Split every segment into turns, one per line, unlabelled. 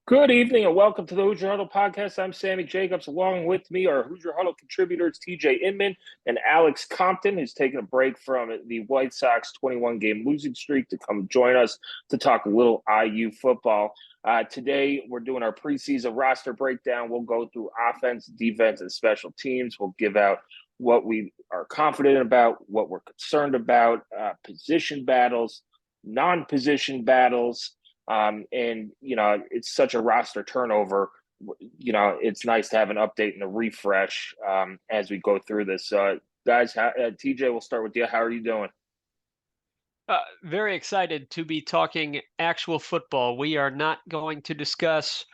Good evening and welcome to the Hoosier Huddle podcast. I'm Sammy Jacobs. Along with me are Hoosier Huddle contributors TJ Inman and Alex Compton, who's taking a break from the White Sox 21-game losing streak to come join us to talk a little IU football. Today, we're doing our preseason roster breakdown. We'll go through offense, defense, and special teams. We'll give out what we are confident about, what we're concerned about, position battles, non-position battles. It's such a roster turnover. It's nice to have an update and a refresh as we go through this. Guys, TJ, we'll start with you. How are you doing?
Very excited to be talking actual football. We are not going to discuss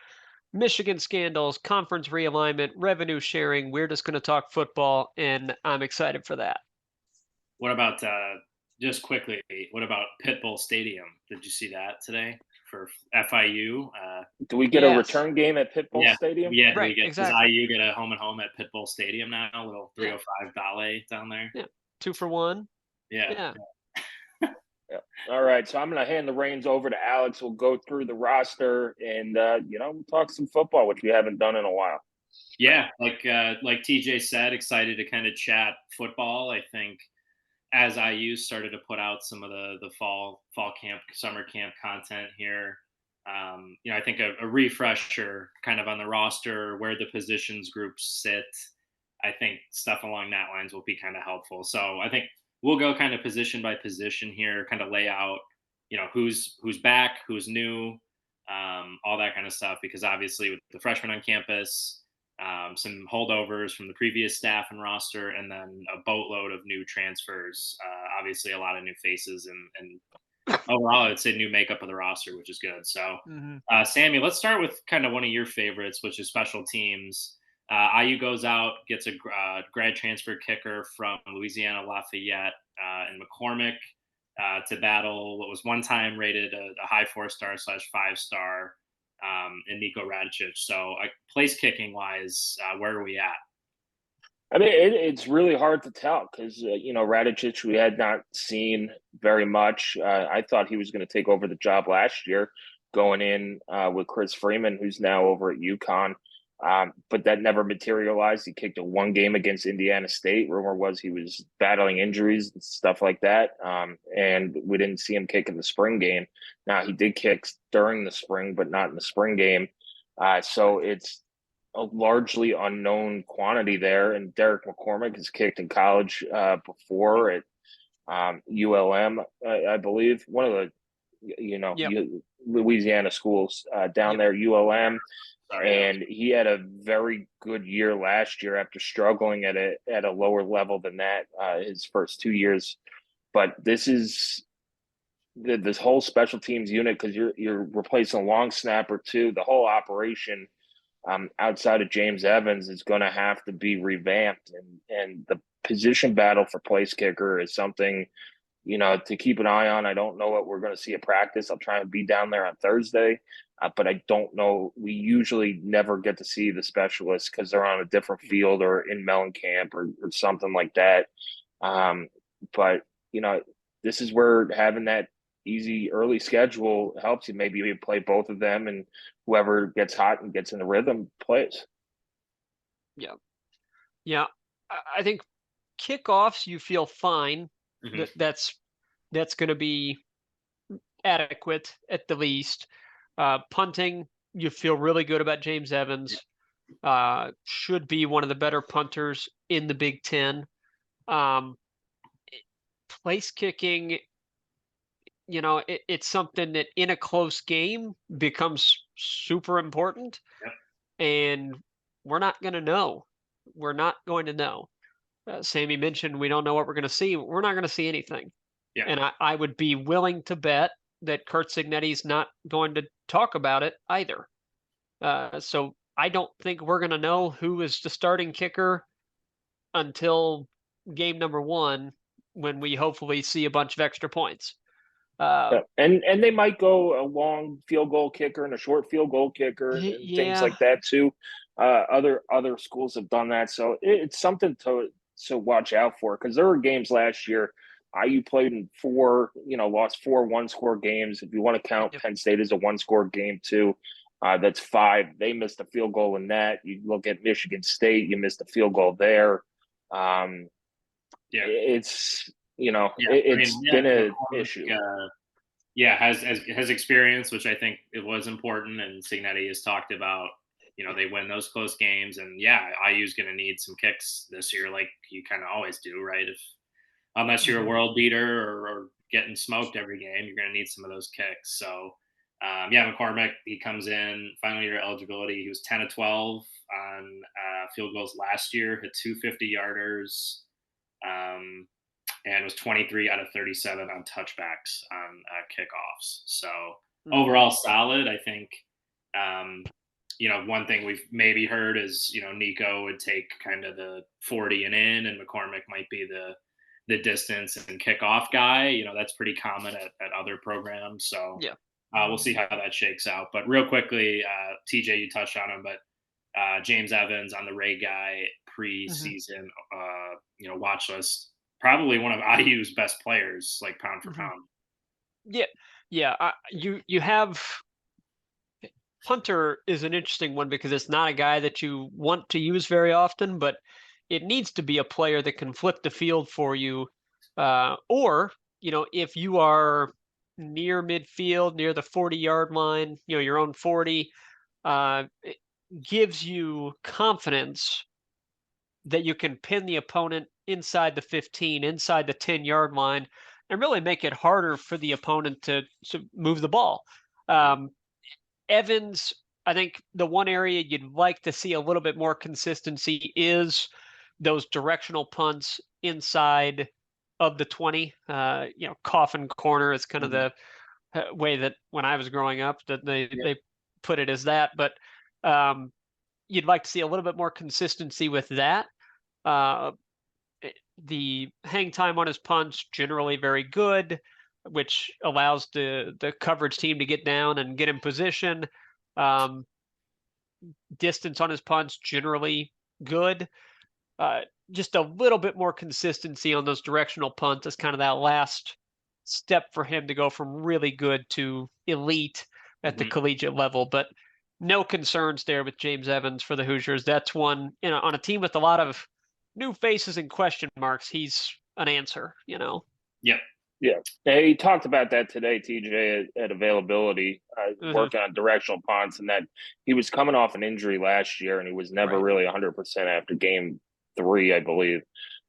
Michigan scandals, conference realignment, revenue sharing. We're just going to talk football, and I'm excited for that.
What about, just quickly, what about Pitbull Stadium? Did you see that today for FIU?
Do we get a return game at Pitbull Stadium?
Yeah,
right,
does IU get a home and home at Pitbull Stadium now? A little 305 ballet down there.
Yeah, 2 for 1.
Yeah.
Yeah. All right, so I'm going to hand the reins over to Alex. We'll go through the roster and we'll talk some football, which we haven't done in a while.
Yeah, like TJ said, excited to kind of chat football. I think as IU started to put out some of the fall camp, summer camp content here, I think a refresher kind of on the roster, where the positions groups sit. I think stuff along that lines will be kind of helpful. So I think we'll go kind of position by position here, kind of lay out, who's back, who's new, all that kind of stuff, because obviously with the freshmen on campus, some holdovers from the previous staff and roster, and then a boatload of new transfers. Obviously a lot of new faces and overall, I would say new makeup of the roster, which is good. So, Sammy, let's start with kind of one of your favorites, which is special teams. IU goes out, gets a grad transfer kicker from Louisiana Lafayette and McCormick to battle what was one time rated a high 4-star / 5-star in Nico Radicic. So place kicking wise, where are we at?
I mean, it's really hard to tell because, Radicic, we had not seen very much. I thought he was going to take over the job last year going in with Chris Freeman, who's now over at UConn. But that never materialized. He kicked a 1 game against Indiana State. Rumor was he was battling injuries and stuff like that. And we didn't see him kick in the spring game. Now, he did kick during the spring, but not in the spring game. So it's a largely unknown quantity there. And Derek McCormick has kicked in college before at ULM, I believe, one of the Louisiana schools down there, ULM. And he had a very good year last year after struggling at a lower level than that his first 2 years. But this is this whole special teams unit, because you're replacing a long snapper too. The whole operation outside of James Evans is going to have to be revamped, and the position battle for place kicker is something to keep an eye on. I don't know what we're going to see at practice. I'll try and be down there on Thursday, but I don't know. We usually never get to see the specialists because they're on a different field or in Mellencamp or something like that. But this is where having that easy early schedule helps you. Maybe you play both of them, and whoever gets hot and gets in the rhythm plays.
Yeah. I think kickoffs, you feel fine.
Mm-hmm.
That's going to be adequate at the least. Punting, you feel really good about James Evans. Should be one of the better punters in the Big Ten. Place kicking, it's something that in a close game becomes super important. And we're not going to know. We're not going to know. Sammy mentioned we don't know what we're going to see. We're not going to see anything. And I would be willing to bet that Curt Cignetti's not going to talk about it either. So I don't think we're going to know who is the starting kicker until game number 1, when we hopefully see a bunch of extra points.
And they might go a long field goal kicker and a short field goal kicker and things like that too. Other schools have done that, so it's something to watch out for, because there were games last year. IU played in 4, lost 4 one-score games. If you want to count Penn State as a one-score game too, That's 5. They missed a field goal in that. You look at Michigan State, you missed a field goal there.
Yeah.
It's
Yeah.
it's been an issue.
Yeah, has experience, which I think it was important. And Signetti has talked about, they win those close games, and yeah, IU's going to need some kicks this year, like you kind of always do, right? Unless you're a world beater or getting smoked every game, you're going to need some of those kicks. So, yeah, McCormick, he comes in final year eligibility. He was 10 of 12 on field goals last year, hit 250 yarders. And was 23 out of 37 on touchbacks on kickoffs. So overall solid. I think, one thing we've maybe heard is, Nico would take kind of the 40 and in, and McCormick might be the distance and kickoff guy. That's pretty common at other programs. So
yeah,
we'll see how that shakes out. But real quickly, TJ, you touched on him, but James Evans on the Ray Guy preseason, watch list. Probably one of IU's best players, like pound for pound.
Yeah. You have Hunter is an interesting one because it's not a guy that you want to use very often, but it needs to be a player that can flip the field for you. Or, if you are near midfield, near the 40-yard line, your own 40, it gives you confidence that you can pin the opponent inside the 15, inside the 10-yard line, and really make it harder for the opponent to move the ball. Evans, I think the one area you'd like to see a little bit more consistency is those directional punts inside of the 20. Coffin corner is kind of the way that when I was growing up that they put it as that. But you'd like to see a little bit more consistency with that. The hang time on his punts generally very good, which allows the coverage team to get down and get in position. Distance on his punts generally good. Just a little bit more consistency on those directional punts is kind of that last step for him to go from really good to elite at the collegiate level. But no concerns there with James Evans for the Hoosiers. That's one, on a team with a lot of new faces and question marks, he's an answer,
Yep.
Yeah. He talked about that today, TJ, at availability, working on directional punts, and that he was coming off an injury last year, and he was never really 100% after game 3, I believe.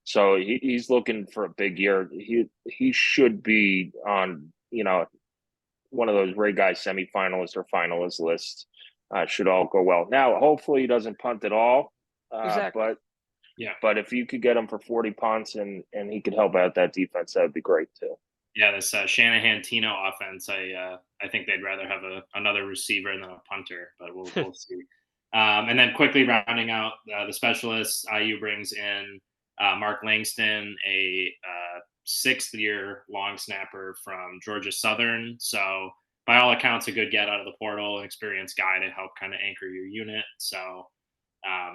So he's looking for a big year. He should be on, one of those Ray Guy semifinalists or finalist lists. Should all go well. Now, hopefully he doesn't punt at all.
Exactly.
But if you could get him for 40 punts and he could help out that defense, that would be great too.
Yeah, this Shanahan-Tino offense, I think they'd rather have another receiver than a punter, but we'll see. And then quickly rounding out the specialists, IU brings in Mark Langston, a 6th-year long snapper from Georgia Southern. So by all accounts, a good get out of the portal, an experienced guy to help kind of anchor your unit. So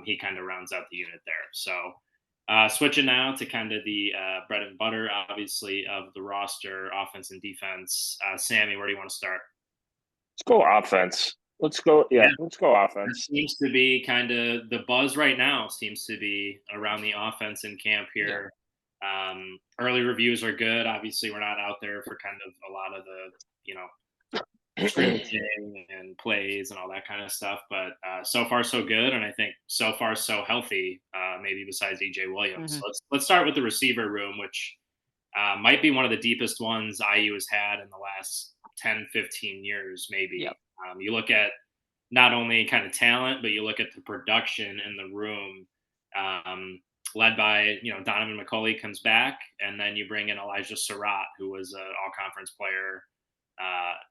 he kind of rounds out the unit there. So switching now to kind of the bread and butter, obviously, of the roster, offense and defense. Sammy, where do you want to start?
Let's go offense. Let's go. Yeah, let's go offense.
It seems to be kind of the buzz right now seems to be around the offense in camp here. Early reviews are good. Obviously, we're not out there for kind of a lot of the, scrimmaging and plays and all that kind of stuff. But so far, so good. And I think so far, so healthy, maybe besides EJ Williams. So let's start with the receiver room, which might be one of the deepest ones IU has had in the last 10, 15 years, maybe. You look at not only kind of talent, but you look at the production in the room, led by, Donovan McCulley comes back, and then you bring in Elijah Surratt, who was an all-conference player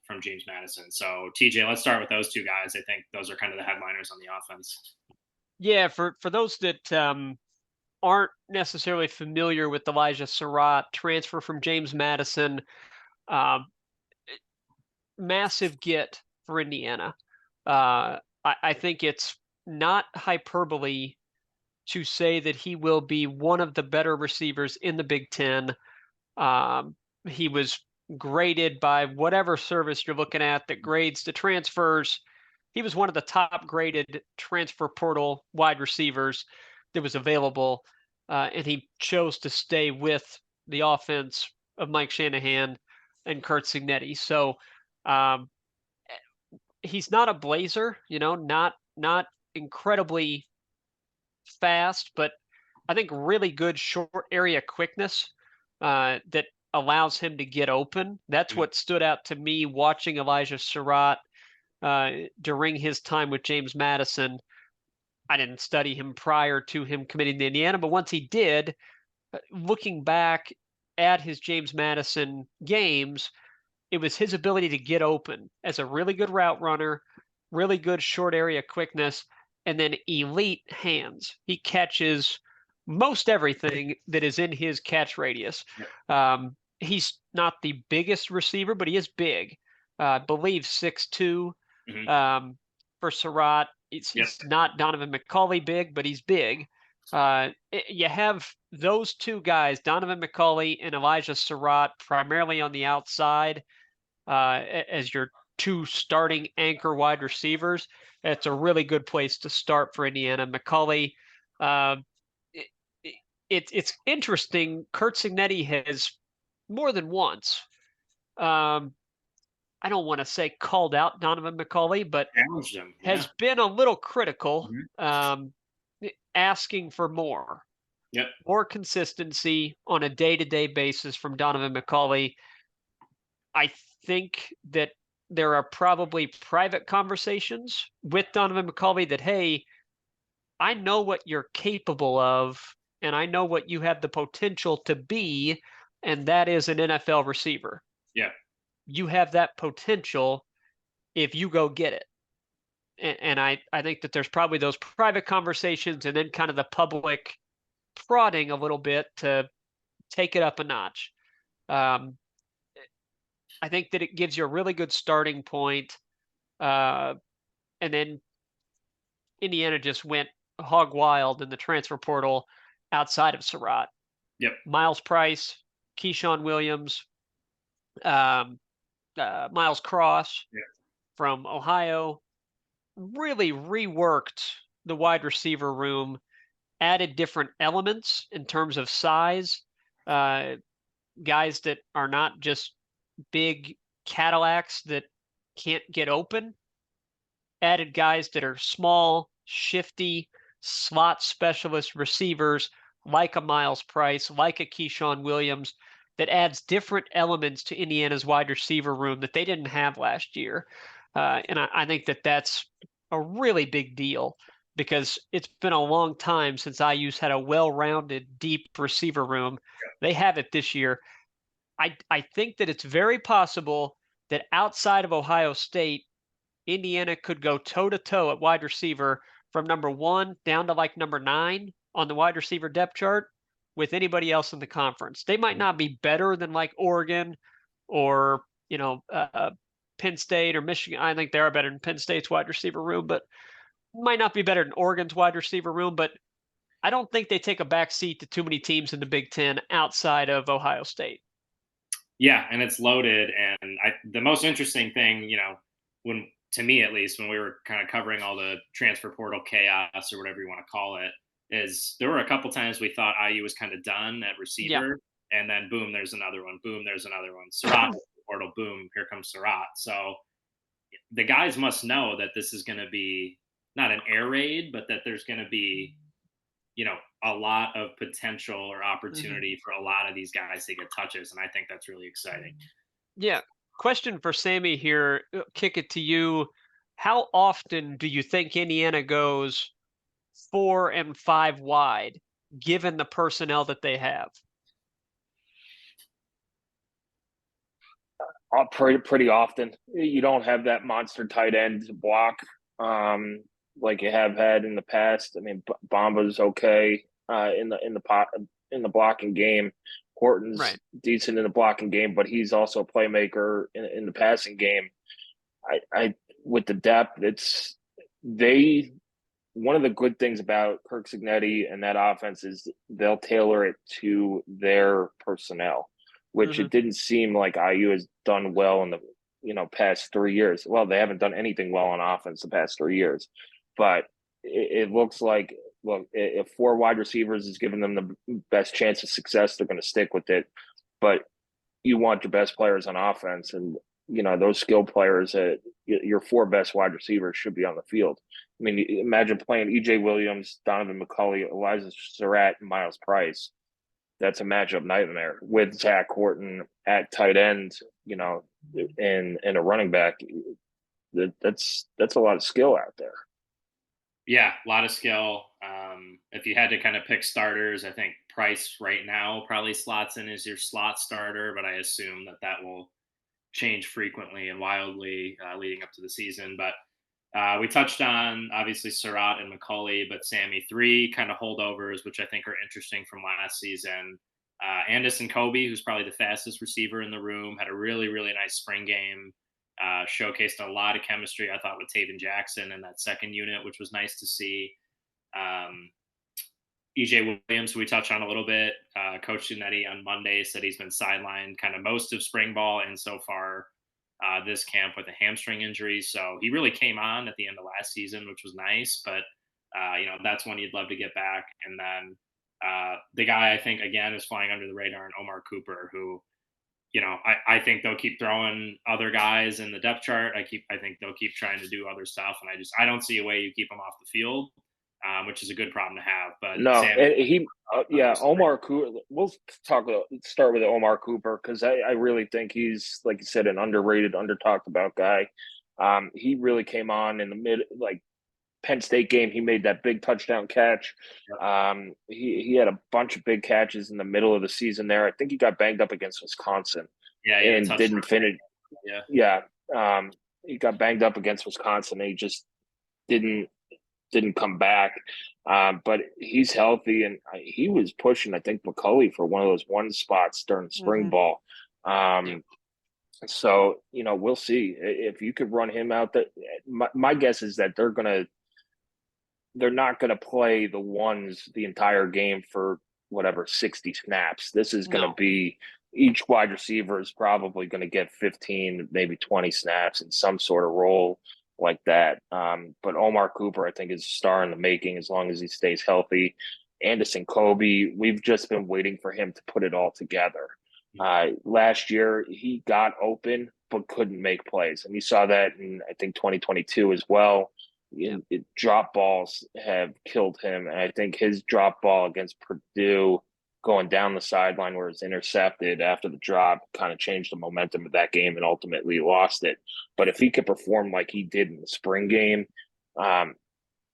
from James Madison. So TJ, let's start with those two guys. I think those are kind of the headliners on the offense.
Yeah, for those that aren't necessarily familiar with Elijah Surratt, transfer from James Madison, massive get for Indiana. I think it's not hyperbole to say that he will be one of the better receivers in the Big Ten. He was graded by whatever service you're looking at that grades the transfers. he was one of the top graded transfer portal wide receivers that was available, and he chose to stay with the offense of Mike Shanahan and Kurt Signetti. So um, he's not a blazer, not incredibly fast, but I think really good short area quickness that allows him to get open. That's what stood out to me watching Elijah Surratt during his time with James Madison. I didn't study him prior to him committing to Indiana, but once he did, looking back at his James Madison games, it was his ability to get open as a really good route runner, really good short area quickness, and then elite hands. He catches most everything that is in his catch radius. He's not the biggest receiver, but he is big. I believe 6'2". For Surratt, he's not Donovan McCauley big, but he's big. You have those two guys, Donovan McCauley and Elijah Surratt, primarily on the outside as your two starting anchor wide receivers. It's a really good place to start for Indiana. McCauley, it's interesting. Kurt Signetti has more than once, I don't want to say called out Donovan McCauley, but has been a little critical, asking for more. More consistency on a day-to-day basis from Donovan McCauley. I think that there are probably private conversations with Donovan McCauley that, hey, I know what you're capable of, and I know what you have the potential to be, and that is an NFL receiver. You have that potential if you go get it. And I think that there's probably those private conversations and then kind of the public prodding a little bit to take it up a notch. I think that it gives you a really good starting point. And then Indiana just went hog wild in the transfer portal outside of Surratt. Miles Price, Keyshawn Williams, Miles Cross from Ohio, really reworked the wide receiver room, added different elements in terms of size, guys that are not just big Cadillacs that can't get open, added guys that are small, shifty, slot specialist receivers like a Miles Price, like a Keyshawn Williams, that adds different elements to Indiana's wide receiver room that they didn't have last year. And I think that that's a really big deal because it's been a long time since IU's had a well-rounded, deep receiver room. They have it this year. I think that it's very possible that outside of Ohio State, Indiana could go toe-to-toe at wide receiver from number 1 down to like number 9 on the wide receiver depth chart with anybody else in the conference. They might not be better than like Oregon or, Penn State or Michigan. I think they are better than Penn State's wide receiver room, but might not be better than Oregon's wide receiver room. But I don't think they take a back seat to too many teams in the Big Ten outside of Ohio State.
Yeah, and it's loaded. And the most interesting thing, when to me at least, when we were kind of covering all the transfer portal chaos or whatever you want to call it, is there were a couple times we thought IU was kind of done at receiver, and then boom, there's another one. Boom, there's another one. Surratt portal, boom, here comes Surratt. So the guys must know that this is going to be not an air raid, but that there's going to be, a lot of potential or opportunity for a lot of these guys to get touches, and I think that's really exciting.
Yeah. Question for Sammy here. Kick it to you. How often do you think Indiana goes 4 and 5 wide, given the personnel that they have?
Pretty often. You don't have that monster tight end to block like you have had in the past. I mean, Bomba's okay in the blocking game. Horton's decent in the blocking game, but he's also a playmaker in the passing game. I with the depth, one of the good things about Kirk Signetti and that offense is they'll tailor it to their personnel, which it didn't seem like IU has done well past 3 years. Well, they haven't done anything well on offense the past 3 years, but it looks like, look, if four wide receivers is giving them the best chance of success, they're going to stick with it. But you want your best players on offense, and those skill players, your four best wide receivers should be on the field. I mean, imagine playing EJ Williams, Donovan McCulley, Elijah Surratt, and Miles Price. That's a matchup nightmare with Zach Horton at tight end, and a running back. That's a lot of skill out there.
Yeah, a lot of skill. If you had to kind of pick starters, I think Price right now probably slots in as your slot starter, but I assume that will change frequently and wildly leading up to the season. But we touched on obviously Surratt and McCulley, but Sammy, three kind of holdovers, which I think are interesting from last season. Anderson Kobe, who's probably the fastest receiver in the room, had a really, really nice spring game. Showcased a lot of chemistry, I thought, with Taven Jackson in that second unit, which was nice to see. EJ Williams, who we touched on a little bit, Coach Giannetti on Monday said he's been sidelined kind of most of spring ball and so far this camp with a hamstring injury. So he really came on at the end of last season, which was nice. But, that's one you'd love to get back. And then the guy I think, again, is flying under the radar, and Omar Cooper, who, I think they'll keep throwing other guys in the depth chart. I think they'll keep trying to do other stuff. And I don't see a way you keep them off the field. Which is a good problem to have. But
no,
Sam,
Omar Cooper. We'll start with Omar Cooper, because I really think he's, like you said, an underrated, under-talked about guy. He really came on in the Penn State game. He made that big touchdown catch. He had a bunch of big catches in the middle of the season there. I think he got banged up against Wisconsin, and didn't finish. He got banged up against Wisconsin. And he just didn't come back. But he's healthy, and he was pushing, I think, McCulley for one of those one spots during spring ball. So, we'll see if you could run him out. That my guess is that they're not going to play the ones the entire game for 60 snaps. This is going to be, each wide receiver is probably going to get 15, maybe 20 snaps in some sort of role like that. But Omar Cooper, I think, is a star in the making as long as he stays healthy. Anderson Kobe, we've just been waiting for him to put it all together. Last year, he got open but couldn't make plays. And you saw that in, I think, 2022 as well. Drop balls have killed him. And I think his drop ball against Purdue, going down the sideline where it's intercepted after the drop, kind of changed the momentum of that game and ultimately lost it. But if he could perform like he did in the spring game,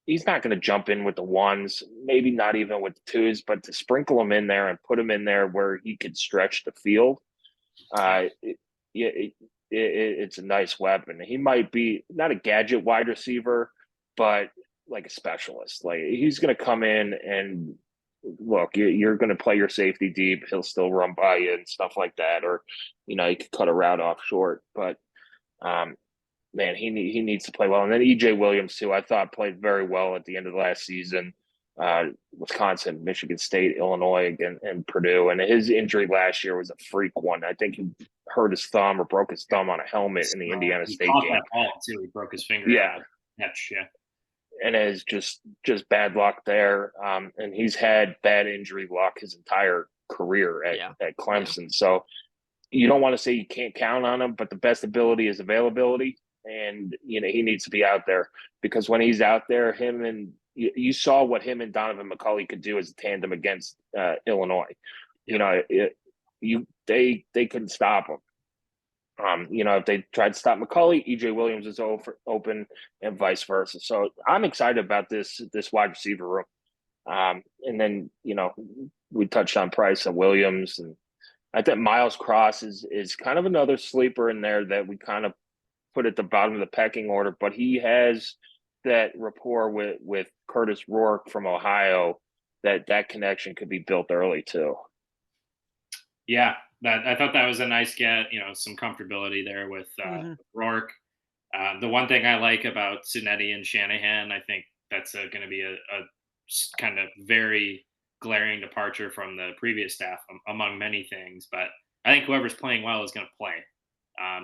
he's not going to jump in with the ones, maybe not even with the twos, but to sprinkle him in there and put him in there where he could stretch the field, it's a nice weapon. He might be not a gadget wide receiver, but like a specialist. Like, he's going to come in and, look, you're going to play your safety deep. He'll still run by you and stuff like that. Or, he could cut a route off short. But, man, he needs to play well. And then EJ Williams, too, I thought played very well at the end of the last season. Wisconsin, Michigan State, Illinois, and Purdue. And his injury last year was a freak one. I think he hurt his thumb or broke his thumb on a helmet in the Indiana State game.
That ball, too. He broke his finger.
Yeah.
Catch, yeah.
And it's just bad luck there. And he's had bad injury luck his entire career at Clemson. Yeah. So you don't want to say you can't count on him, but the best ability is availability. And, he needs to be out there, because when he's out there, you saw what him and Donovan McCulley could do as a tandem against Illinois. They couldn't stop him. If they tried to stop McCulley, EJ Williams is open, and vice versa. So I'm excited about this wide receiver room. And then, we touched on Price and Williams, and I think Miles Cross is kind of another sleeper in there that we kind of put at the bottom of the pecking order, but he has that rapport with Curtis Rourke from Ohio, that connection could be built early too.
Yeah. I thought that was a nice get, some comfortability there with Rourke. The one thing I like about Cincinnati and Shanahan, I think that's going to be a kind of very glaring departure from the previous staff, among many things. But I think whoever's playing well is going to play.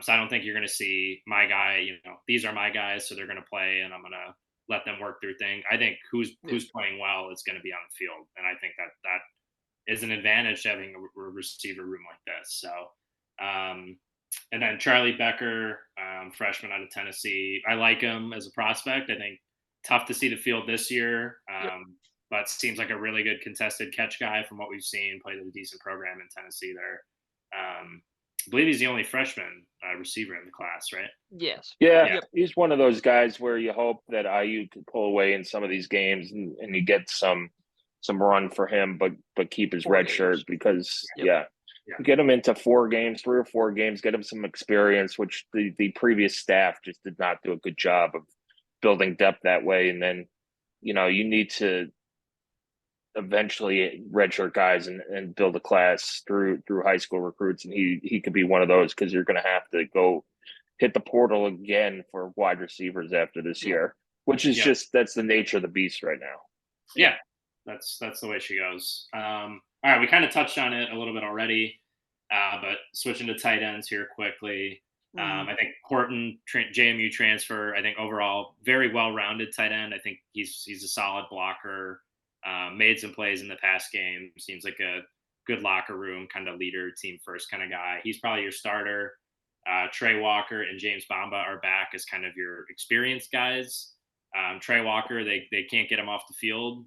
So I don't think you're going to see my guy, these are my guys, so they're going to play and I'm going to let them work their thing. I think who's playing well is going to be on the field. And I think that is an advantage to having a receiver room like this. So, and then Charlie Becker, freshman out of Tennessee. I like him as a prospect. I think tough to see the field this year, but seems like a really good contested catch guy from what we've seen. Played at a decent program in Tennessee there. I believe he's the only freshman receiver in the class, right?
Yes.
Yeah, he's one of those guys where you hope that IU can pull away in some of these games and you get some run for him, but keep his red shirt because you get him into 3 or 4 games, get him some experience, which the previous staff just did not do a good job of building depth that way. And then, you need to eventually redshirt guys and build a class through high school recruits. And he could be one of those because you're going to have to go hit the portal again for wide receivers after this year, which is that's the nature of the beast right now.
Yeah, that's the way she goes. All right, we kind of touched on it a little bit already, but switching to tight ends here quickly. I think Horton, JMU transfer. I think overall very well-rounded tight end. I think he's a solid blocker. Made some plays in the past game. Seems like a good locker room kind of leader, team first kind of guy. He's probably your starter. Trey Walker and James Bamba are back as kind of your experienced guys. Trey Walker, they can't get him off the field.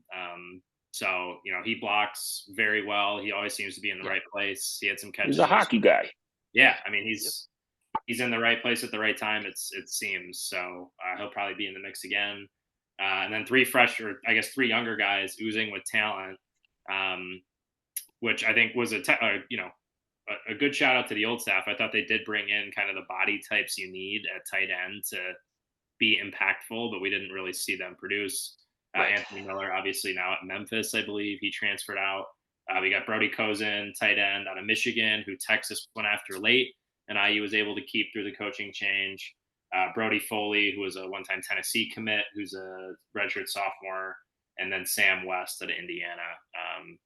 So, he blocks very well. He always seems to be in the right place. He had some catches.
He's a hockey guy.
Yeah. I mean, he's in the right place at the right time. It seems. So he'll probably be in the mix again. And then 3 younger guys oozing with talent, which I think was a good shout out to the old staff. I thought they did bring in kind of the body types you need at tight end to be impactful, but we didn't really see them produce. Anthony Miller, obviously now at Memphis, I believe he transferred out. We got Brody Cozen, tight end out of Michigan, who Texas went after late, and IU was able to keep through the coaching change. Brody Foley, who was a one-time Tennessee commit, who's a redshirt sophomore, and then Sam West out of Indiana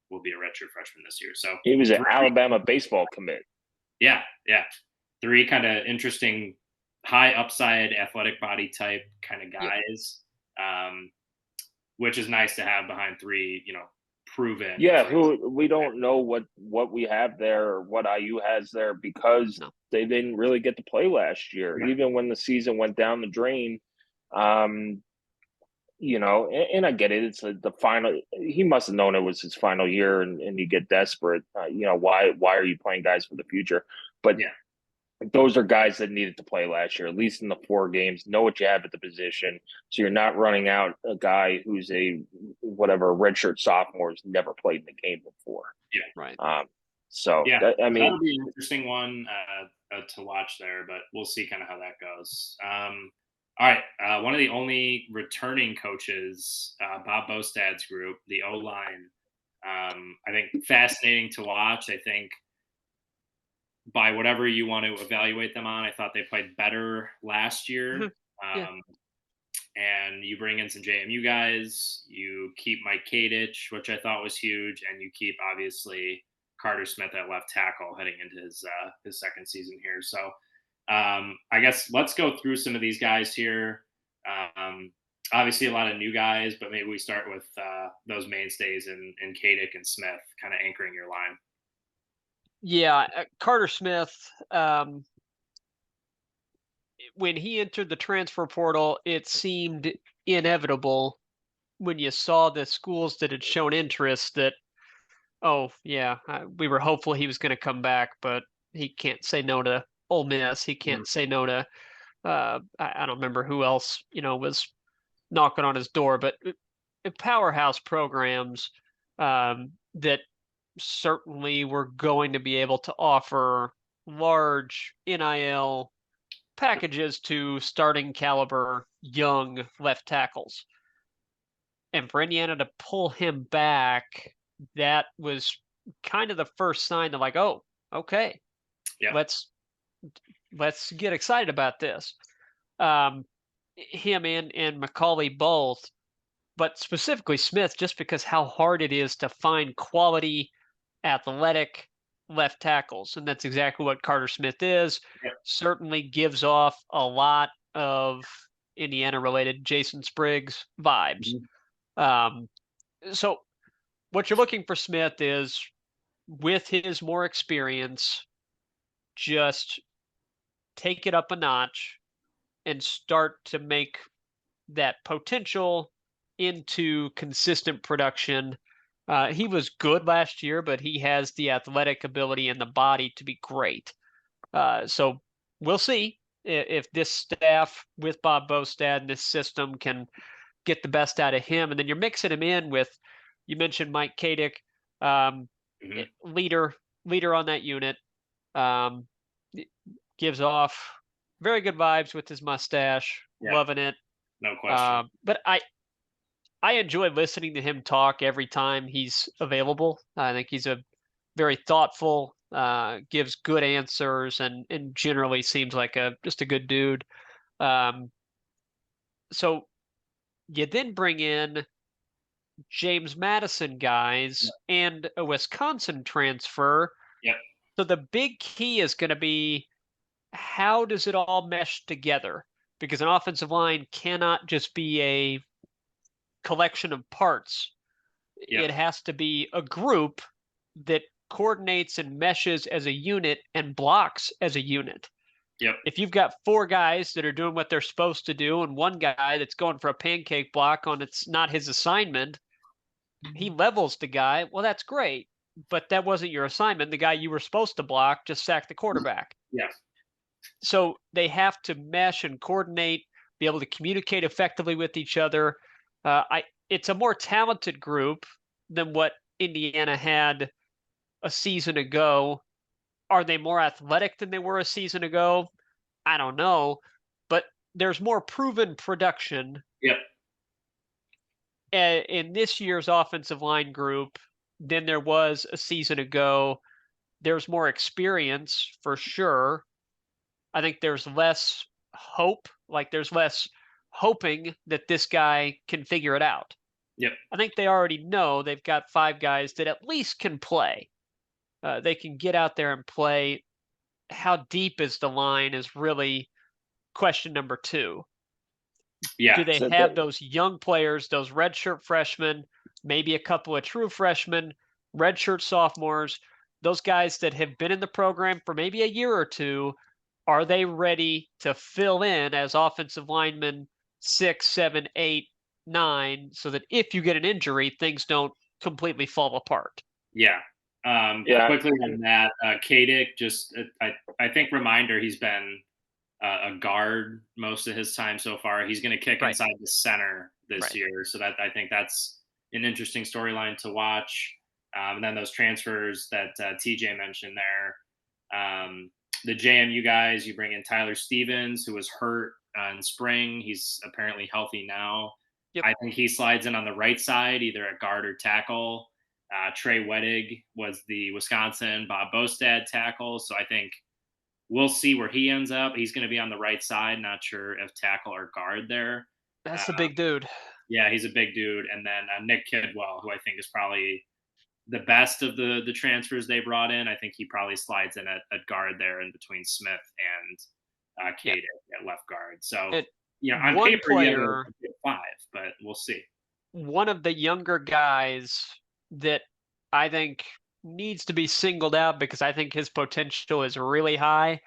will be a redshirt freshman this year. So
he was an Alabama baseball commit.
Yeah. 3 kind of interesting, high upside, athletic body type kind of guys, which is nice to have behind 3, proven.
Yeah, who we don't know what we have there or what IU has there because they didn't really get to play last year, even when the season went down the drain. And I get it. It's the final. He must have known it was his final year, and you get desperate. Why are you playing guys for the future? But those are guys that needed to play last year, at least in the 4 games. Know what you have at the position, so you're not running out a guy who's a redshirt sophomore who's never played in the game before.
Yeah, right.
I mean, that'll be an interesting one to watch there, but we'll see kind of how that goes. All right, one of the only returning coaches, Bob Bostad's group, the O-line. I think fascinating to watch. I think by whatever you want to evaluate them on, I thought they played better last year. And you bring in some JMU guys. You keep Mike Kadich, which I thought was huge, and you keep obviously Carter Smith at left tackle heading into his second season here. So I guess let's go through some of these guys here. Obviously a lot of new guys, but maybe we start with those mainstays in Kadich and Smith kind of anchoring your line.
Yeah, Carter Smith, when he entered the transfer portal, it seemed inevitable when you saw the schools that had shown interest that, we were hopeful he was going to come back, but he can't say no to Ole Miss. He can't say no to, I don't remember who else, was knocking on his door, but powerhouse programs that certainly were going to be able to offer large NIL packages to starting caliber young left tackles. And for Indiana to pull him back, that was kind of the first sign of like, oh, okay, let's get excited about this. Him and Macaulay both, but specifically Smith, just because how hard it is to find quality athletic left tackles. And that's exactly what Carter Smith is. certainly gives off a lot of Indiana-related Jason Spriggs vibes. So what you're looking for Smith is, with his more experience, just take it up a notch and start to make that potential into consistent production. He was good last year, but he has the athletic ability and the body to be great. So we'll see if this staff with Bob Bostad and this system can get the best out of him. And then you're mixing him in with, you mentioned Mike Kadick, leader on that unit. Gives off very good vibes with his mustache. Yeah. Loving it.
No question.
But I enjoy listening to him talk every time he's available. I think he's a very thoughtful, gives good answers, and generally seems like just a good dude. So you then bring in James Madison guys and a Wisconsin transfer.
Yep.
So the big key is going to be, how does it all mesh together? Because an offensive line cannot just be a collection of parts. Yep. It has to be a group that coordinates and meshes as a unit and blocks as a unit.
Yep.
If you've got 4 guys that are doing what they're supposed to do and one guy that's going for a pancake block on it's not his assignment, he levels the guy. Well, that's great, but that wasn't your assignment. The guy you were supposed to block just sacked the quarterback.
Yes.
So they have to mesh and coordinate, be able to communicate effectively with each other. It's a more talented group than what Indiana had a season ago. Are they more athletic than they were a season ago? I don't know, but there's more proven production.
Yep.
In this year's offensive line group than there was a season ago. There's more experience for sure. I think there's less hope. Like, there's less hoping that this guy can figure it out.
Yep.
I think they already know they've got 5 guys that at least can play. They can get out there and play. How deep is the line is really question number 2.
Yeah.
Do they have those young players, those redshirt freshmen, maybe a couple of true freshmen, redshirt sophomores, those guys that have been in the program for maybe a year or 2? Are they ready to fill in as offensive linemen 6, 7, 8, 9, so that if you get an injury, things don't completely fall apart?
Yeah. Quickly on that, Kadick, just I think reminder, he's been a guard most of his time so far. He's going to kick inside the center this year, so that I think that's an interesting storyline to watch. And then those transfers that TJ mentioned there. The JMU guys, you bring in Tyler Stevens, who was hurt in spring. He's apparently healthy now. Yep. I think he slides in on the right side, either at guard or tackle. Trey Wettig was the Wisconsin Bob Bostad tackle. So I think we'll see where he ends up. He's going to be on the right side. Not sure if tackle or guard there.
That's a big dude.
Yeah, he's a big dude. And then Nick Kidwell, who I think is probably the best of the transfers they brought in. I think he probably slides in at guard there in between Smith and Kadick at left guard. So, on
one
paper,
player,
5, but we'll see.
One of the younger guys that I think needs to be singled out because I think his potential is really high,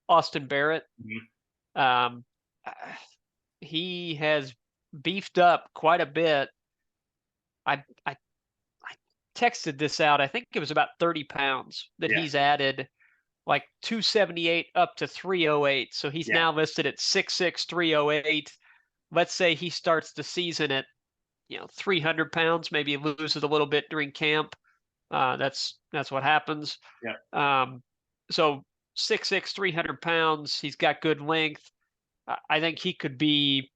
Austin Barrett. Mm-hmm. He has beefed up quite a bit. I texted this out. I think it was about 30 pounds that he's added, like 278 up to 308. So he's now listed at 6'6", 308. Let's say he starts the season at 300 pounds, maybe loses a little bit during camp. That's what happens.
Yeah.
So 6'6", 300 pounds. He's got good length. I think he could be,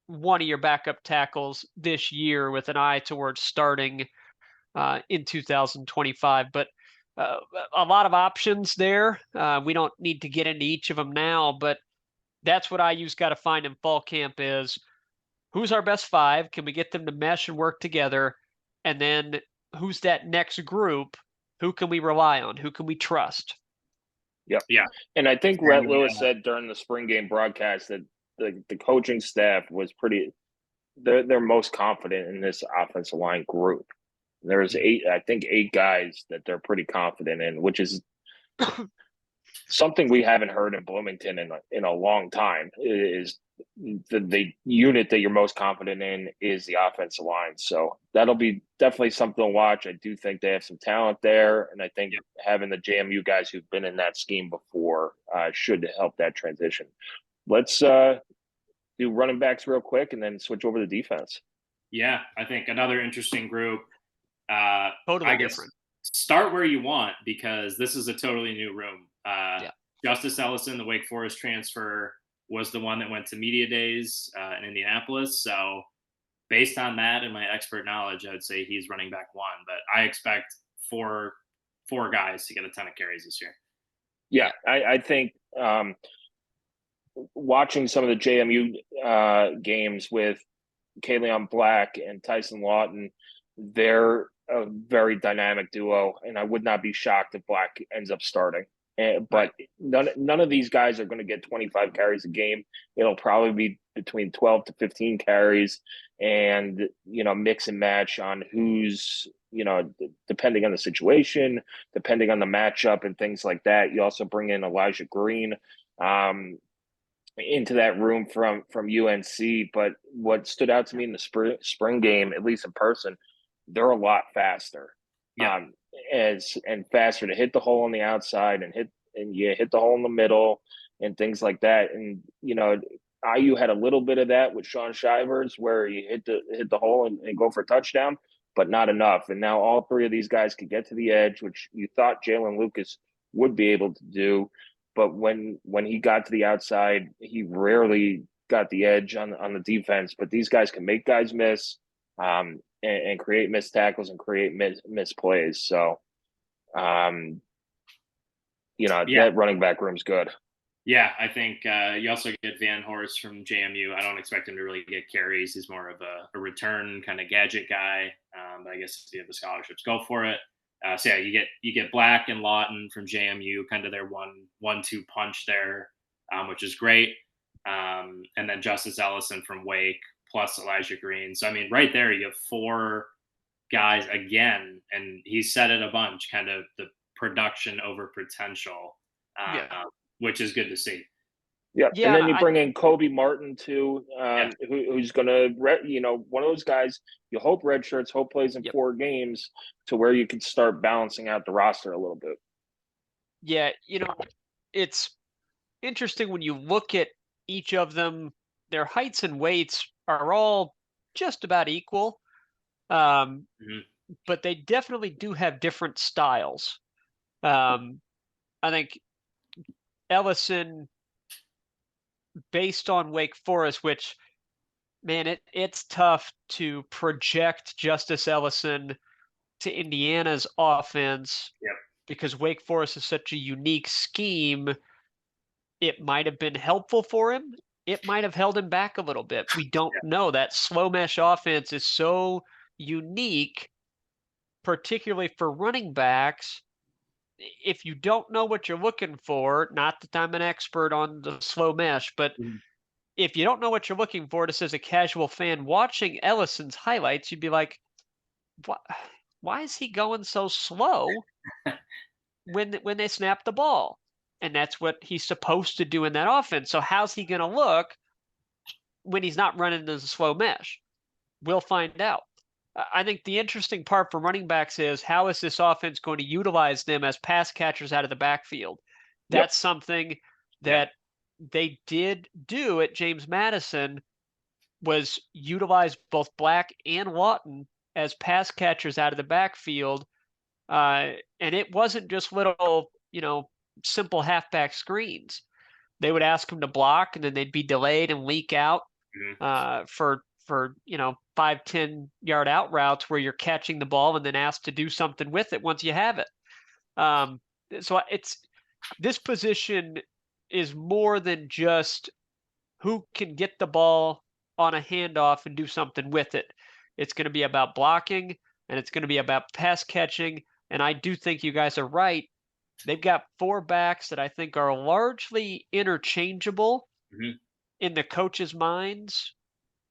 one of your backup tackles this year with an eye towards starting in 2025. But a lot of options there. We don't need to get into each of them now, but that's what IU's got to find in fall camp is who's our best 5? Can we get them to mesh and work together? And then who's that next group? Who can we rely on? Who can we trust?
Yep.
Yeah.
And I think Rhett
And,
Lewis said during the spring game broadcast that the coaching staff was they're most confident in this offensive line group. There's eight guys that they're pretty confident in, which is something we haven't heard in Bloomington in a long time. Is the unit that you're most confident in is the offensive line. So that'll be definitely something to watch. I do think they have some talent there, and I think having the JMU guys who've been in that scheme before should help that transition. Let's do running backs real quick and then switch over to defense.
Yeah, I think another interesting group.
Totally
I guess
different.
start where you want because this is a totally new room. Justice Ellison, the Wake Forest transfer, was the one that went to media days in Indianapolis. So based on that and my expert knowledge, I would say he's running back one. But I expect four guys to get a ton of carries this year.
Yeah, I think watching some of the JMU games with Kaleon Black and Tyson Lawton, they're a very dynamic duo, and I would not be shocked if Black ends up starting. But none of these guys are going to get 25 carries a game. It'll probably be between 12 to 15 carries, and mix and match on who's depending on the situation, depending on the matchup, and things like that. You also bring in Elijah Green into that room from UNC. But what stood out to me in the spring game, at least in person, they're a lot faster.
Yeah.
And faster to hit the hole on the outside and hit the hole in the middle and things like that. And IU had a little bit of that with Sean Shivers where he hit the hole and go for a touchdown, but not enough. And now all three of these guys could get to the edge, which you thought Jalen Lucas would be able to do. But when he got to the outside, he rarely got the edge on the defense. But these guys can make guys miss. And create missed tackles and create missed plays. So, that running back room's good.
Yeah, I think you also get Van Horst from JMU. I don't expect him to really get carries. He's more of a return kind of gadget guy. But I guess if you have the scholarships, go for it. So yeah, you get Black and Lawton from JMU, kind of their 1-2 punch there, which is great. And then Justice Ellison from Wake, plus Elijah Green. So, I mean, right there, you have four guys again, and he said it a bunch, kind of the production over potential, which is good to see.
Yeah. And then you bring in Kobe Martin, too, who's going to, one of those guys, you hope redshirts, hope plays in 4 games to where you can start balancing out the roster a little bit.
Yeah, it's interesting when you look at each of them, their heights and weights are all just about equal. But they definitely do have different styles. I think Ellison, based on Wake Forest, which, man, it's tough to project Justice Ellison to Indiana's offense because Wake Forest is such a unique scheme. It might have been helpful for him. It might have held him back a little bit. We don't know. That slow mesh offense is so unique, particularly for running backs. If you don't know what you're looking for, not that I'm an expert on the slow mesh, but if you don't know what you're looking for, just as a casual fan watching Ellison's highlights, you'd be like, why is he going so slow when they snap the ball? And that's what he's supposed to do in that offense. So how's he going to look when he's not running as a slow mesh? We'll find out. I think the interesting part for running backs is how is this offense going to utilize them as pass catchers out of the backfield? That's something that they did do at James Madison, was utilize both Black and Lawton as pass catchers out of the backfield. And it wasn't just little, simple halfback screens. They would ask them to block, and then they'd be delayed and leak out for 5-10 yard out routes where you're catching the ball and then asked to do something with it once you have it. So this position is more than just who can get the ball on a handoff and do something with it. It's going to be about blocking, and it's going to be about pass catching. And I do think you guys are right. They've got 4 backs that I think are largely interchangeable
Mhm.
in the coaches' minds.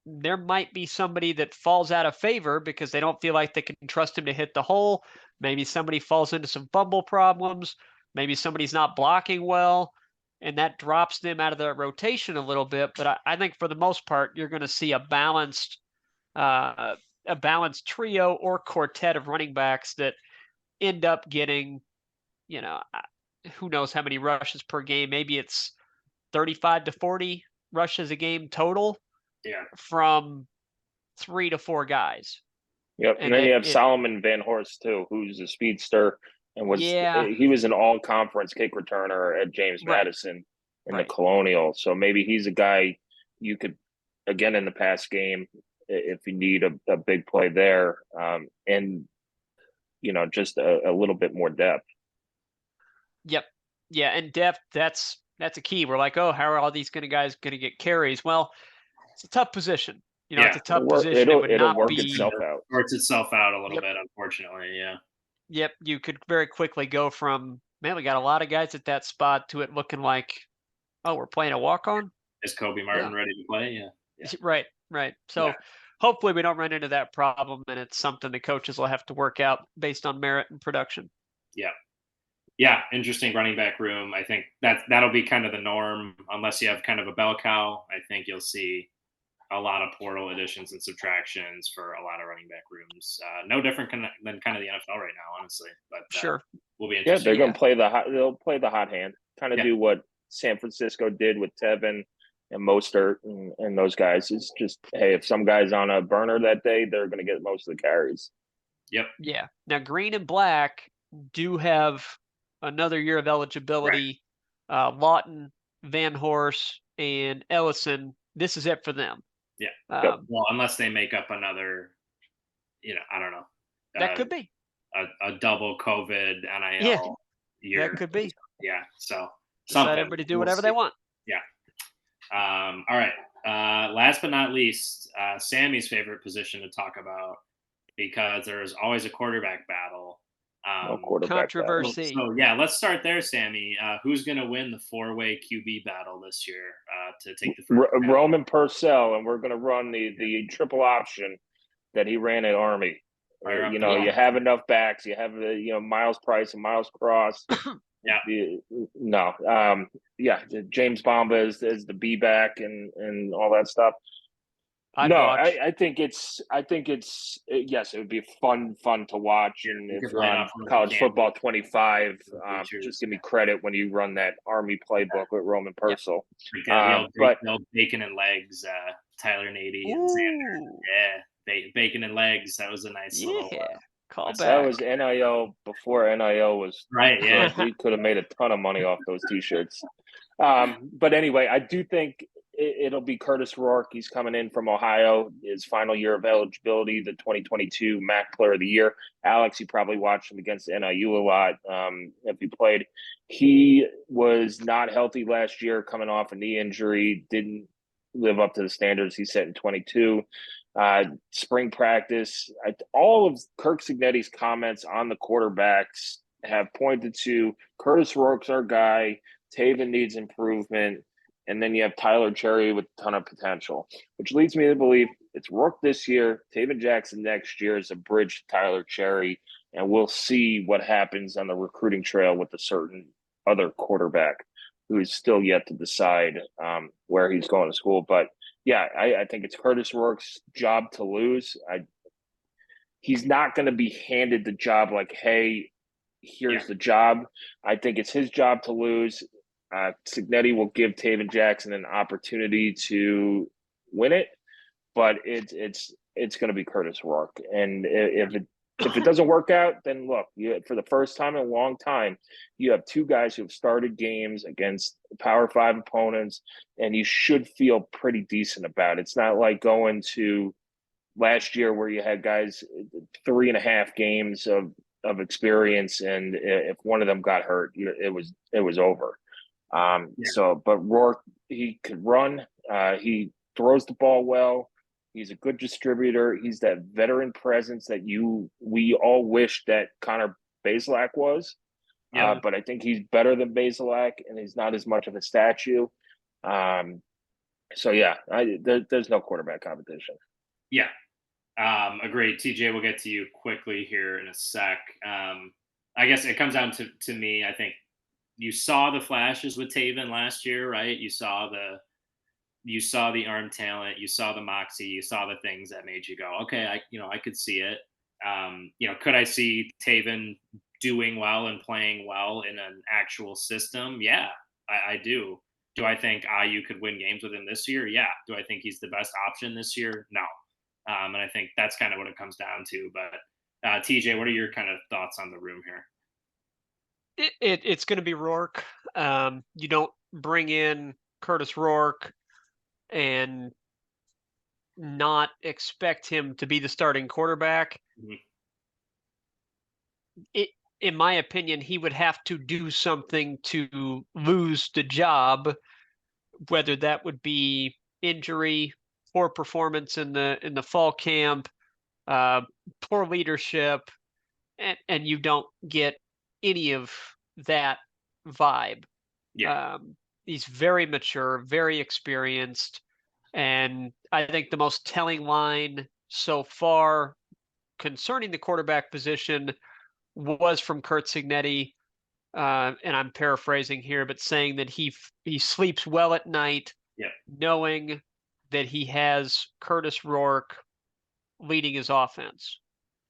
There might be somebody that falls out of favor because they don't feel like they can trust him to hit the hole. Maybe somebody falls into some fumble problems. Maybe somebody's not blocking well, and that drops them out of the rotation a little bit. But I think for the most part, you're going to see uh, a balanced trio or quartet of running backs that end up getting, who knows how many rushes per game. Maybe it's 35 to 40 rushes a game total
Yeah.
from 3 to 4 guys.
Yep, and
And
then you have
it
Solomon Van Horst too, who's a speedster and
yeah,
he was an all-conference kick returner at James
right,
Madison in the
right.
Colonial. So maybe he's a guy you could, again, in the pass game, if you need a big play there, and just a little bit more depth.
Yep. Yeah, and depth, that's a key. We're like, "Oh, how are all these guys gonna get carries?" Well, it's a tough position. It's
Yeah.
a tough position. It would
It'll
not
work
be
itself out.
Sorts itself out a little
Yep.
bit, unfortunately. Yeah.
Yep, you could very quickly go from, "Man, we got a lot of guys at that spot," to it looking like, "Oh, we're playing a walk-on?"
Is Kobe
Yeah.
Martin ready to play? Yeah. Yeah.
Right, right.
Yeah.
So, hopefully we don't run into that problem, and it's something the coaches will have to work out based on merit and production.
Yeah. Yeah, interesting running back room. I think that'll be kind of the norm, unless you have kind of a bell cow. I think you'll see a lot of portal additions and subtractions for a lot of running back rooms. No different than kind of the NFL right now, honestly. But
Sure.
will be
Yeah,
interesting.
they're going
Yeah.
to play they'll play the hot hand, kind of
Yeah.
do what San Francisco did with Tevin and Mostert and those guys. It's just, hey, if some guy's on a burner that day, they're going to get most of the carries.
Yep.
Yeah. Now, green and black do have another year of
Right.
eligibility. Lawton, Van Horst, and Ellison. This is it for them.
Yeah.
Yep.
Well, unless they make up another, I don't know,
That could be.
a double COVID
Yeah,
NIL year.
that could be.
Yeah. So
Just let
something.
everybody do
We'll
whatever they
see.
want.
Yeah. All right. Last but not least, Sammy's favorite position to talk about, because there's always a quarterback battle.
No quarterback battle.
Controversy.
So yeah, let's start there, Sammy. Who's going to win the 4-way QB battle this year to take the first?
Roman Purcell, and we're going to run the triple option that he ran at Army.
Fire up
Yeah.
You have enough backs. You have Miles Price and Miles Cross.
Yeah.
James Bomba is the B back and all that stuff.
I'd watch.
I think it's yes, it would be fun to watch. And
You
if
could
you're
line
on
up Rookie
College
Camp
Football 25,
features.
just give me credit when you run that Army playbook with Roman Purcell.
The
But
old bacon and legs, Tyler Nady and Xander.
Ooh,
Yeah, bacon and legs. That was a nice little.
yeah. Call
that
back.
was NIL before NIL was
Right. Yeah.
good. We could have made a ton of money off those T-shirts. But anyway, I do think it'll be Curtis Rourke. He's coming in from Ohio, his final year of eligibility, the 2022 MAC Player of the Year. Alex, you probably watched him against NIU a lot if he played. He was not healthy last year, coming off a knee injury, didn't live up to the standards he set in 22. Spring practice, all of Kirk Cignetti's comments on the quarterbacks have pointed to Curtis Rourke's our guy. Taven needs improvement. And then you have Tyler Cherry with a ton of potential, which leads me to believe it's Rourke this year, Taven Jackson next year is a bridge to Tyler Cherry. And we'll see what happens on the recruiting trail with a certain other quarterback who is still yet to decide where he's going to school. But yeah, I think it's Curtis Rourke's job to lose. He's not going to be handed the job like, hey, here's the job. I think it's his job to lose. Cignetti will give Taven Jackson an opportunity to win it, but it's going to be Curtis Rourke. And if it doesn't work out, then look, for the first time in a long time, you have two guys who have started games against Power 5 opponents, and you should feel pretty decent about it. It's not like going to last year where you had guys 3.5 games of experience, and if one of them got hurt, it was over. But Rourke, he could run. He throws the ball well. He's a good distributor. He's that veteran presence that we all wish that Connor Bazelak was.
Yeah.
But I think he's better than Basilak, and he's not as much of a statue. So yeah, there's no quarterback competition.
Yeah. Agreed. TJ, we'll get to you quickly here in a sec. I guess it comes down to me. I think you saw the flashes with Taven last year, right? You saw the arm talent, you saw the moxie, you saw the things that made you go, okay, I could see it. Could I see Taven doing well and playing well in an actual system? Yeah, I do. Do I think IU could win games with him this year? Yeah. Do I think he's the best option this year? No. And I think that's kind of what it comes down to. But TJ, what are your kind of thoughts on the room here?
It's going to be Rourke. You don't bring in Curtis Rourke and not expect him to be the starting quarterback.
Mhm.
In my opinion, he would have to do something to lose the job, whether that would be injury, poor performance in the fall camp, poor leadership, and you don't get any of that vibe.
Yeah.
He's very mature, very experienced, and I think the most telling line so far concerning the quarterback position was from Kurt Signetti, and I'm paraphrasing here, but saying that he sleeps well at night,
Yeah.
knowing that he has Curtis Rourke leading his offense.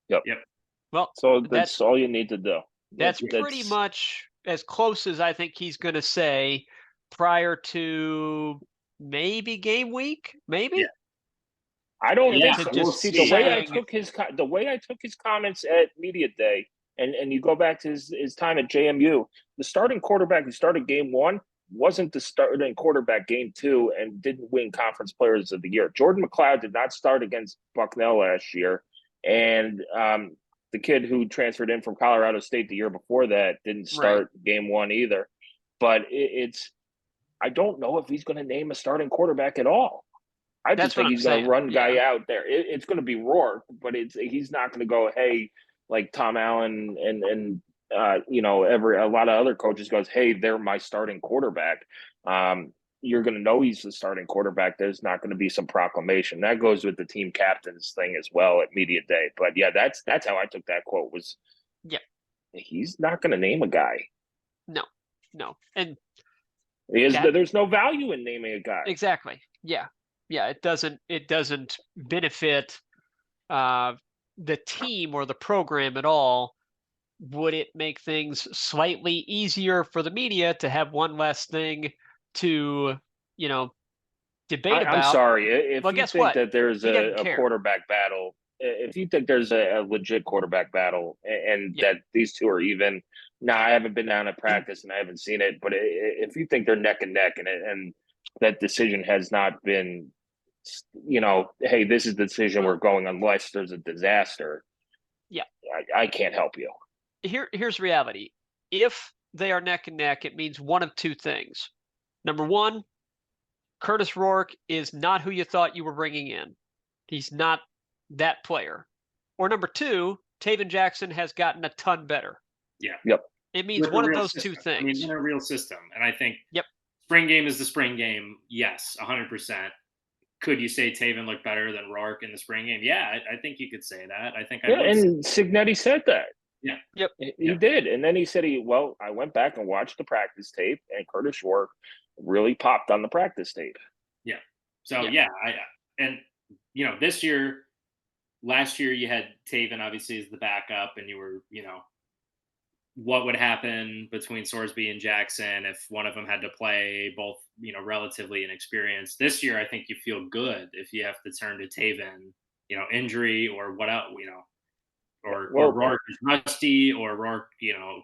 Yep.
Yep.
Well,
So that's all you need to do.
that's pretty much as close as I think he's going to say prior to maybe game week, maybe.
Yeah.
I don't
Yeah,
think
we'll
see
see.
the way I took his comments at media day, and you go back to his time at JMU. The starting quarterback who started game one wasn't the starting quarterback game two and didn't win conference players of the year. Jordan McLeod did not start against Bucknell last year, and the kid who transferred in from Colorado State the year before that didn't start game one either. But I don't know if he's going to name a starting quarterback at all. I just think he's going to run guy out there. It's going to be Rourke, but he's not going to go, hey, like Tom Allen and a lot of other coaches goes, hey, they're my starting quarterback. You're going to know he's the starting quarterback. There's not going to be some proclamation. That goes with the team captains thing as well at media day. But yeah, that's how I took that quote was, he's not going to name a guy.
No. And
there's no value in naming a guy.
Exactly. Yeah. It doesn't benefit the team or the program at all. Would it make things slightly easier for the media to have one less thing to, debate about?
I'm sorry. If
well,
you
guess
think
what?
that there's a quarterback battle, if you think there's a legit quarterback battle and that these two are even, I haven't been down at practice and I haven't seen it, but if you think they're neck and neck and that decision has not been, hey, this is the decision we're going unless there's a disaster.
Yeah.
I can't help you.
Here's reality. If they are neck and neck, it means one of two things. Number one, Curtis Rourke is not who you thought you were bringing in. He's not that player. Or number two, Taven Jackson has gotten a ton better.
Yeah.
Yep.
It means one of those two things.
I mean, in a real system. And I think spring game is the spring game. Yes, 100%. Could you say Taven looked better than Rourke in the spring game? Yeah, I think you could say that. I think
and Signetti said that.
Yeah.
Yep.
He did. And then he said I went back and watched the practice tape and Curtis Rourke really popped on the practice tape.
Yeah. So this year, last year you had Taven obviously as the backup and you were, what would happen between Sorsby and Jackson if one of them had to play, both, relatively inexperienced. This year, I think you feel good if you have to turn to Taven, injury or what else, or Rourke is rusty or Rourke,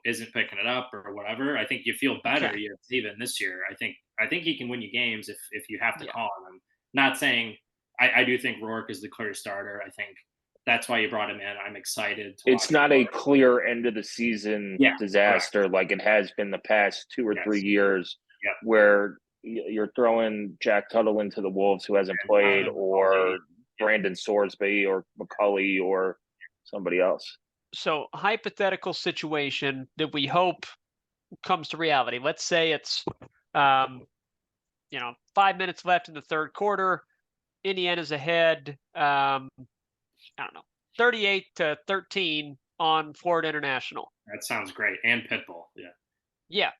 isn't picking it up or whatever. I think you feel better you have Taven this year. I think he can win you games if you have to call on him. Not saying I do think Rourke is the clear starter. I think that's why you brought him in. I'm excited.
It's not a clear end of the season disaster like it has been the past 2 or 3 years where you're throwing Jack Tuttle into the Wolves who hasn't played or Brandon Sorsby or McCulley or somebody else.
So hypothetical situation that we hope comes to reality. Let's say it's, 5 minutes left in the third quarter. Indiana's ahead, I don't know, 38-13 on Florida International.
That sounds great. And Pitbull. Yeah.
Yeah.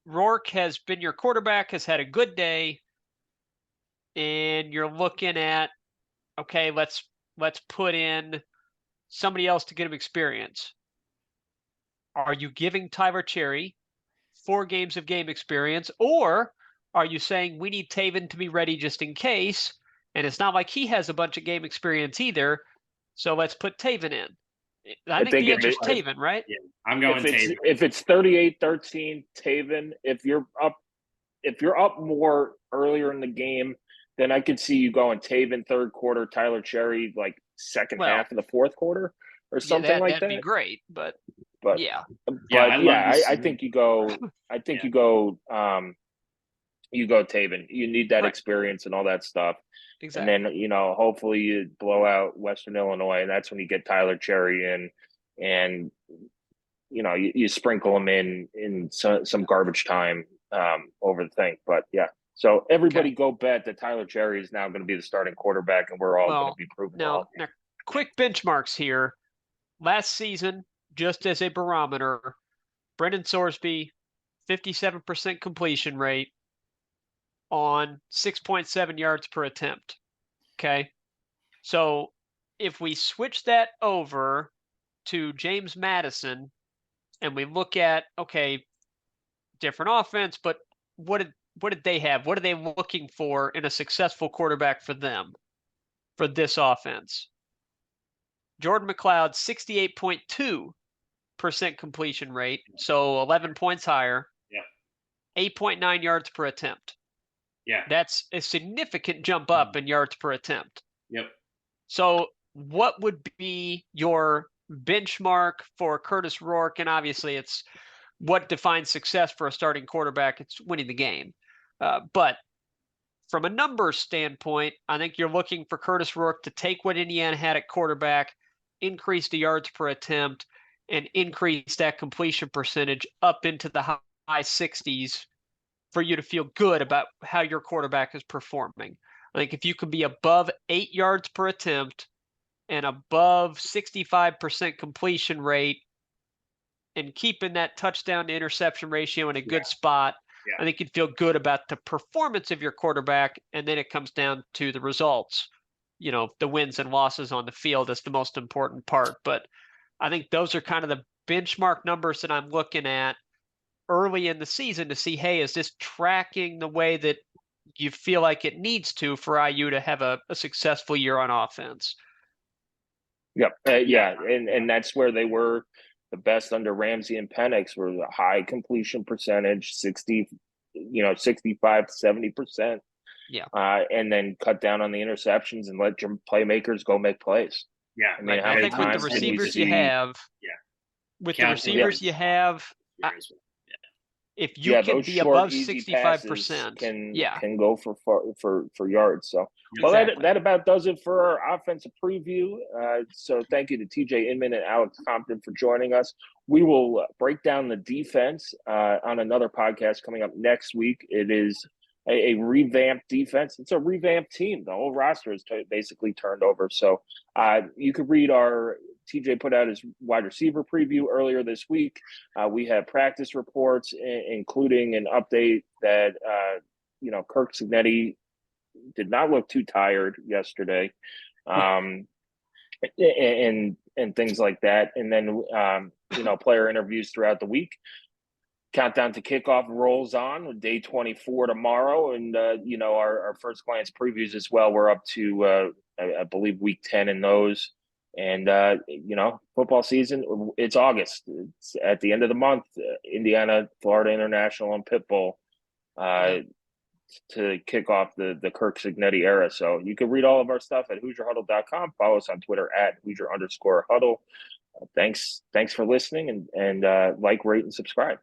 Rourke has been your quarterback, has had a good day, and you're looking at, okay, let's put in somebody else to get him experience. Are you giving Tyler Cherry 4 games of game experience, or are you saying we need Taven to be ready just in case? And it's not like he has a bunch of game experience either, so let's put Taven in. I think the answer is Taven, right?
Yeah, I'm going Taven.
If it's 38-13, Taven. If you're up more earlier in the game, then I could see you going Taven third quarter, Tyler Cherry like second half of the fourth quarter or something like that.
That'd be great, but yeah.
I think you go. I think you go Taven. You need that experience and all that stuff.
Exactly.
And then, hopefully you blow out Western Illinois, and that's when you get Tyler Cherry in, and, you sprinkle him in some garbage time over the thing. But, yeah. So everybody go bet that Tyler Cherry is now going to be the starting quarterback, and we're all going to be proven wrong.
Now, quick benchmarks here. Last season, just as a barometer, Brendan Sorsby, 57% completion rate on 6.7 yards per attempt. Okay. So if we switch that over to James Madison and we look at, okay, different offense, but what did they have? What are they looking for in a successful quarterback for them, for this offense? Jordan McLeod, 68.2% completion rate, so 11 points higher.
Yeah.
8.9 yards per attempt.
Yeah.
That's a significant jump up in yards per attempt.
Yep.
So what would be your benchmark for Curtis Rourke? And obviously it's what defines success for a starting quarterback. It's winning the game. But from a numbers standpoint, I think you're looking for Curtis Rourke to take what Indiana had at quarterback, increase the yards per attempt, and increase that completion percentage up into the high 60s for you to feel good about how your quarterback is performing. I think if you can be above 8 yards per attempt and above 65% completion rate and keeping that touchdown to interception ratio in a good spot, I think you'd feel good about the performance of your quarterback. And then it comes down to the results. The wins and losses on the field is the most important part. But I think those are kind of the benchmark numbers that I'm looking at early in the season to see, hey, is this tracking the way that you feel like it needs to for IU to have a successful year on offense?
Yep. And that's where they were the best under Ramsey and Penix, were the high completion percentage, 65-70%.
Yeah.
And then cut down on the interceptions and let your playmakers go make plays.
Yeah.
I mean,
I think with the receivers you have, if you can be above 65%,
can go for yards. So, that about does it for our offensive preview. So thank you to TJ Inman and Alex Compton for joining us. We will break down the defense on another podcast coming up next week. It is a revamped defense. It's a revamped team. The whole roster is basically turned over. So you could read TJ put out his wide receiver preview earlier this week. We have practice reports, including an update that, Kirk Cignetti did not look too tired yesterday, and things like that. And then, player interviews throughout the week. Countdown to kickoff rolls on with day 24 tomorrow. And, our first glance previews as well. We're up to, I believe, week 10 in those. And, football season, it's August. It's at the end of the month, Indiana, Florida International, and Pitbull to kick off the Kirk Cignetti era. So you can read all of our stuff at HoosierHuddle.com. Follow us on Twitter at Hoosier_Huddle. Thanks for listening and like, rate, and subscribe.